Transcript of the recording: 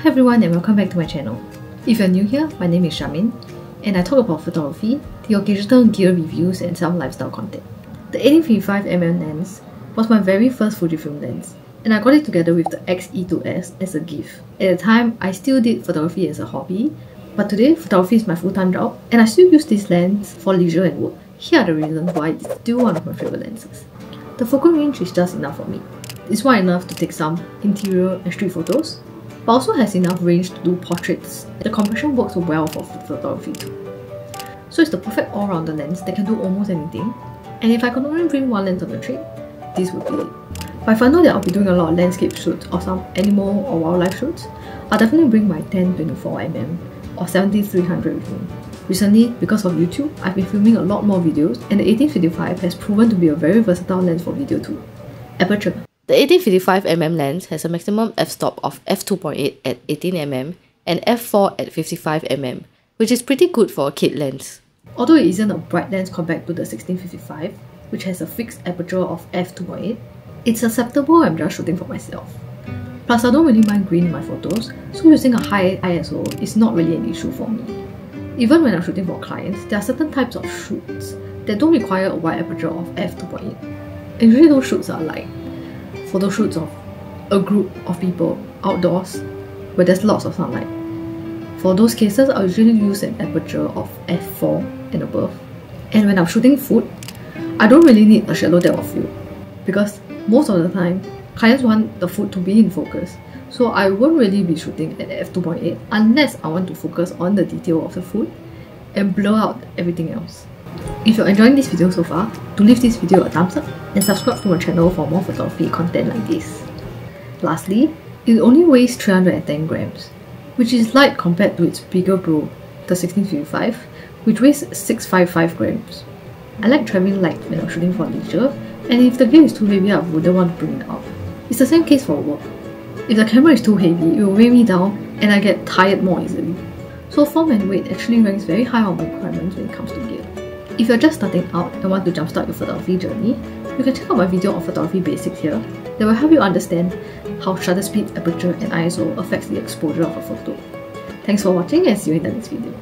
Hi everyone and welcome back to my channel. If you're new here, my name is Charmaine and I talk about photography, the occasional gear reviews and some lifestyle content. The 18-55mm lens was my very first Fujifilm lens and I got it together with the XE2S as a gift. At the time, I still did photography as a hobby, but today photography is my full-time job and I still use this lens for leisure and work. Here are the reasons why it's still one of my favorite lenses. The focal range is just enough for me. It's wide enough to take some interior and street photos, but also has enough range to do portraits. The compression works well for photography too. So it's the perfect all-rounder lens that can do almost anything, and if I could only bring one lens on the trip, this would be it. But if I know that I'll be doing a lot of landscape shoots or some animal or wildlife shoots, I'll definitely bring my 10-24mm or 70-300 with me. Recently, because of YouTube, I've been filming a lot more videos and the 18-55 has proven to be a very versatile lens for video too. Aperture. The 18-55mm lens has a maximum f-stop of f2.8 at 18mm and f4 at 55mm, which is pretty good for a kit lens. Although it isn't a bright lens compared to the 16-55, which has a fixed aperture of f2.8, it's acceptable when I'm just shooting for myself. Plus, I don't really mind grain in my photos, so using a high ISO is not really an issue for me. Even when I'm shooting for clients, there are certain types of shoots that don't require a wide aperture of f2.8. And usually those shoots are like photo shoots of a group of people outdoors where there's lots of sunlight. For those cases, I usually use an aperture of f4 and above. And when I'm shooting food, I don't really need a shallow depth of field because most of the time, clients want the food to be in focus. So I won't really be shooting at f2.8 unless I want to focus on the detail of the food and blur out everything else. If you're enjoying this video so far, do leave this video a thumbs up and subscribe to my channel for more photography content like this. Lastly, it only weighs 310 grams, which is light compared to its bigger bro, the 16-55, which weighs 655 grams. I like traveling light when I'm shooting for leisure, and if the gear is too heavy, I wouldn't want to bring it out. It's the same case for work. If the camera is too heavy, it will weigh me down and I get tired more easily. So form and weight actually ranks very high on my requirements when it comes to gear. If you're just starting out and want to jumpstart your photography journey, you can check out my video on photography basics here that will help you understand how shutter speed, aperture and ISO affects the exposure of a photo. Thanks for watching and see you in the next video.